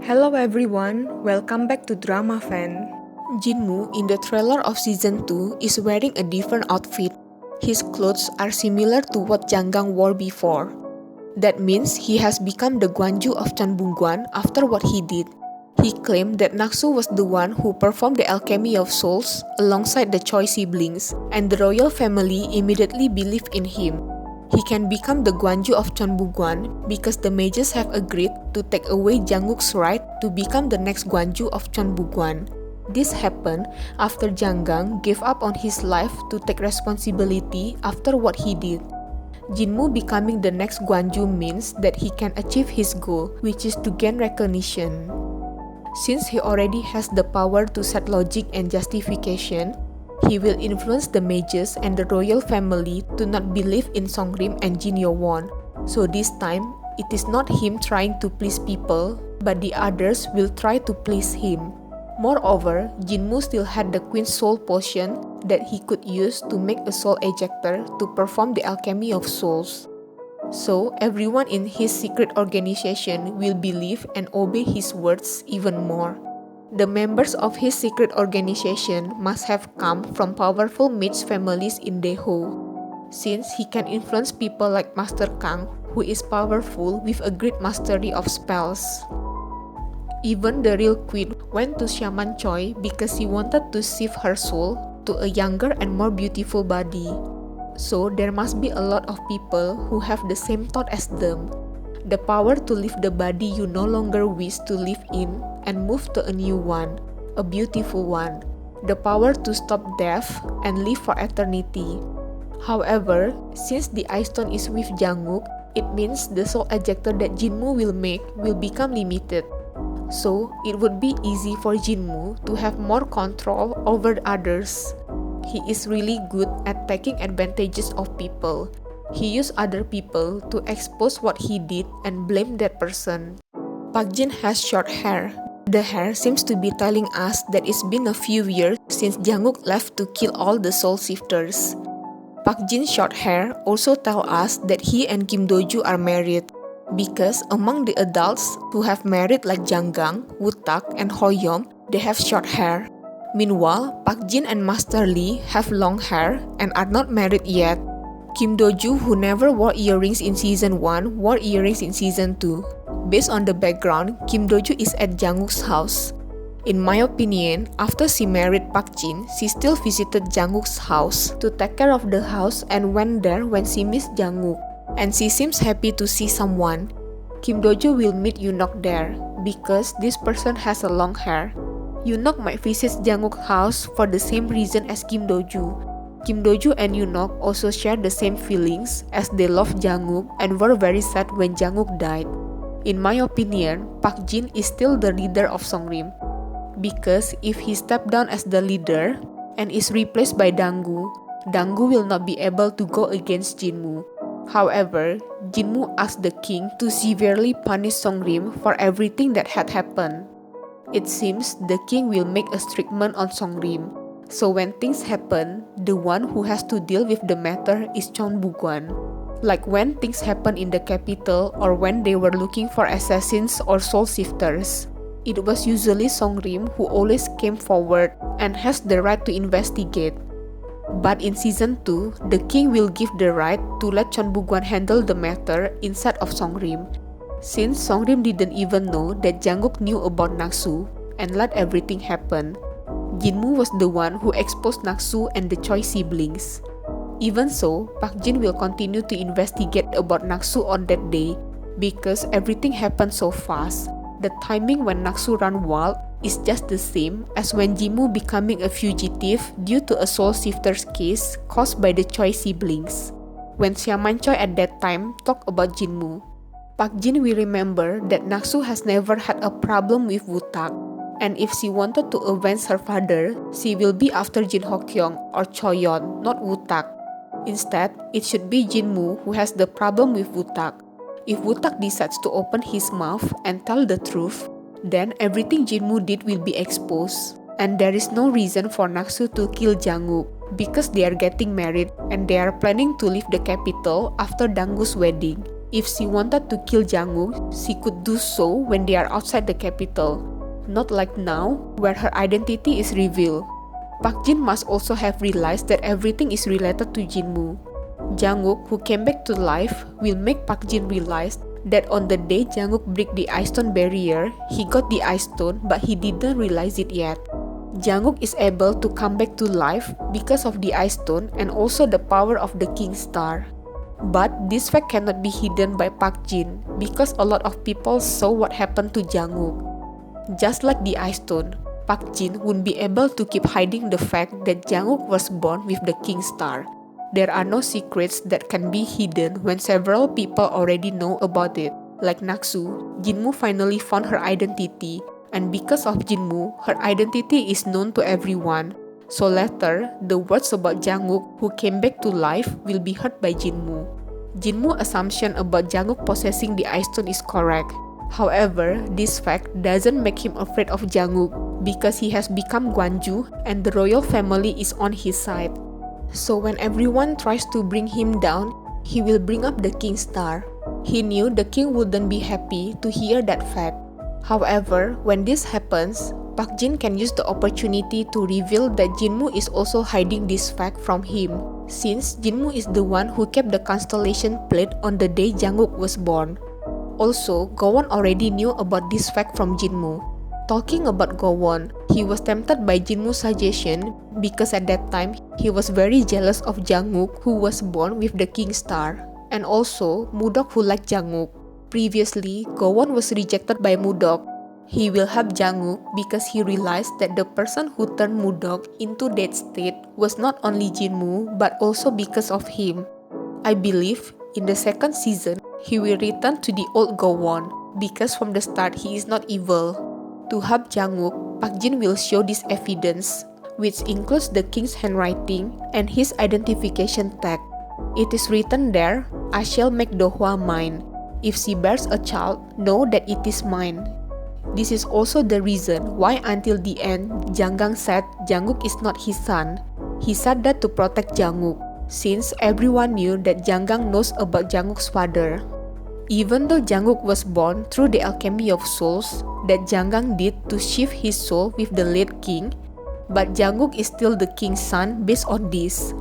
Hello everyone, welcome back to Drama Fan. Jinmu in the trailer of season 2 is wearing a different outfit. His clothes are similar to what Janggang wore before. That means he has become the Guanju of Chanbungguan after what he did. He claimed that Naksu was the one who performed the alchemy of souls alongside the Choi siblings, and the royal family immediately believed in him. He can become the Guanju of Cheonbukguan because the mages have agreed to take away Jangguk's right to become the next Guanju of Cheonbukguan. This happened after Janggang gave up on his life to take responsibility after what he did. Jinmu becoming the next Guanju means that he can achieve his goal, which is to gain recognition. Since he already has the power to set logic and justification, he will influence the mages and the royal family to not believe in Songrim and Jin Yowon. So this time, it is not him trying to please people, but the others will try to please him. Moreover, Jinmu still had the Queen's Soul Potion that he could use to make a soul ejector to perform the alchemy of souls. So, everyone in his secret organization will believe and obey his words even more. The members of his secret organization must have come from powerful mage families in Daeho, since he can influence people like Master Kang, who is powerful with a great mastery of spells. Even the real queen went to Shaman Choi because he wanted to shift her soul to a younger and more beautiful body. So there must be a lot of people who have the same thought as them. The power to leave the body you no longer wish to live in and move to a new one, a beautiful one. The power to stop death and live for eternity. However, since the Ice Stone is with Jangguk, it means the soul ejector that Jinmu will make will become limited. So, it would be easy for Jinmu to have more control over others. He is really good at taking advantages of people. He used other people to expose what he did and blame that person. Park Jin has short hair. The hair seems to be telling us that it's been a few years since Jangguk left to kill all the soul shifters. Park Jin's short hair also tells us that he and Kim Do-ju are married, because among the adults who have married like Janggang, Woo-tak, and Ho-yeom, they have short hair. Meanwhile, Park Jin and Master Lee have long hair and are not married yet. Kim Do-ju, who never wore earrings in season 1, wore earrings in season 2. Based on the background, Kim Do-ju is at Jangguk's house. In my opinion, after she married Park Jin, she still visited Jangguk's house to take care of the house and went there when she missed Jangguk. And she seems happy to see someone. Kim Do-ju will meet Yoonok there because this person has a long hair. Yoonok might visit Jangguk's house for the same reason as Kim Do-ju. Kim Do-ju and Yoonok also share the same feelings as they love Jangguk and were very sad when Jangguk died. In my opinion, Park Jin is still the leader of Songrim, because if he stepped down as the leader and is replaced by Danggu, Danggu will not be able to go against Jinmu. However, Jinmu asked the king to severely punish Songrim for everything that had happened. It seems the king will make a strict-ment on Songrim. So when things happen, the one who has to deal with the matter is Cheonbukguan. Like when things happen in the capital or when they were looking for assassins or soul shifters. It was usually Songrim who always came forward and has the right to investigate. But in season 2, the king will give the right to let Cheonbukguan handle the matter instead of Songrim. Since Songrim didn't even know that Jangguk knew about Naksu and let everything happen, Jinmu was the one who exposed Naksu and the Choi siblings. Even so, Park Jin will continue to investigate about Naksu on that day because everything happened so fast. The timing when Naksu ran wild is just the same as when Jinmu becoming a fugitive due to a soul shifter's case caused by the Choi siblings. When Shaman Choi at that time talked about Jinmu, Park Jin will remember that Naksu has never had a problem with Woo-tak, and if she wanted to avenge her father, she will be after Jin Ho-kyung or Choi-yeon, not Woo-tak. Instead, it should be Jinmu who has the problem with Woo-tak. If Woo-tak decides to open his mouth and tell the truth, then everything Jinmu did will be exposed, and there is no reason for Naksu to kill Jangguk because they are getting married and they are planning to leave the capital after Danggu's wedding. If she wanted to kill Jangwook, she could do so when they are outside the capital, not like now, where her identity is revealed. Park Jin must also have realized that everything is related to Jinwoo. Jangwook, who came back to life, will make Park Jin realize that on the day Jangwook break the Ice Stone barrier, he got the Ice Stone but he didn't realize it yet. Jangwook is able to come back to life because of the Ice Stone and also the power of the King Star. But this fact cannot be hidden by Park Jin because a lot of people saw what happened to Jangwook. Just like the Ice Stone, Park Jin wouldn't be able to keep hiding the fact that Jangwook was born with the King Star. There are no secrets that can be hidden when several people already know about it. Like Naksu, Jinwoo finally found her identity, and because of Jinwoo, her identity is known to everyone. So later, the words about Jangwook who came back to life will be heard by Jinwoo. Jinwoo's assumption about Jangwook possessing the Ice Stone is correct. However, this fact doesn't make him afraid of Jangwook because he has become Gwonju and the royal family is on his side. So when everyone tries to bring him down, he will bring up the King Star. He knew the king wouldn't be happy to hear that fact. However, when this happens, Park Jin can use the opportunity to reveal that Jinwoo is also hiding this fact from him, since Jinwoo is the one who kept the constellation plate on the day Jangwook was born. Also, Gowon already knew about this fact from Jinwoo. Talking about Gowon, he was tempted by Jinwoo's suggestion because at that time, he was very jealous of Jangwook who was born with the King Star, and also Mudok who liked Jangwook. Previously, Gowon was rejected by Mudok. He will help Jangwook because he realized that the person who turned Mudok into that state was not only Jinwoo but also because of him. I believe in the second season, he will return to the old Gowon because from the start he is not evil. To help Jangwook, Park Jin will show this evidence, which includes the king's handwriting and his identification tag. It is written there, "I shall make Dohwa mine. If she bears a child, know that it is mine." This is also the reason why until the end, Janggang said Jangwook is not his son. He said that to protect Jangwook, since everyone knew that Janggang knows about Jangwook's father. Even though Jangwook was born through the alchemy of souls that Janggang did to shift his soul with the late king, but Jangwook is still the king's son based on this.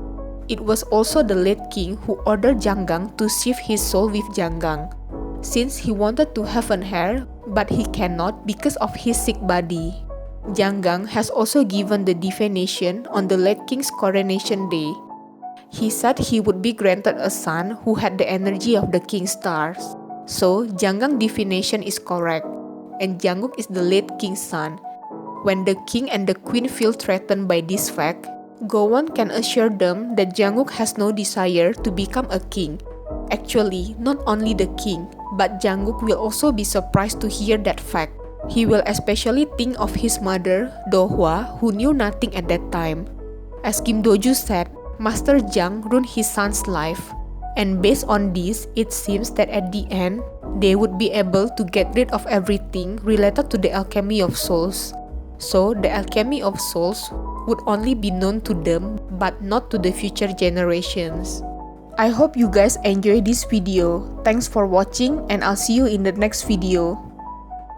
It was also the late king who ordered Janggang to shift his soul with Janggang, since he wanted to have an heir, but he cannot because of his sick body. Janggang has also given the divination on the late king's coronation day. He said he would be granted a son who had the energy of the King Stars. So, Janggang divination is correct, and Jangwook is the late king's son. When the king and the queen feel threatened by this fact, Gowon can assure them that Jangwook has no desire to become a king. Actually, not only the king, but Jangwook will also be surprised to hear that fact. He will especially think of his mother, Dohwa, who knew nothing at that time. As Kim Do-ju said, Master Jang ruined his son's life. And based on this, it seems that at the end, they would be able to get rid of everything related to the alchemy of souls. So, the alchemy of souls would only be known to them, but not to the future generations. I hope you guys enjoy this video. Thanks for watching and I'll see you in the next video.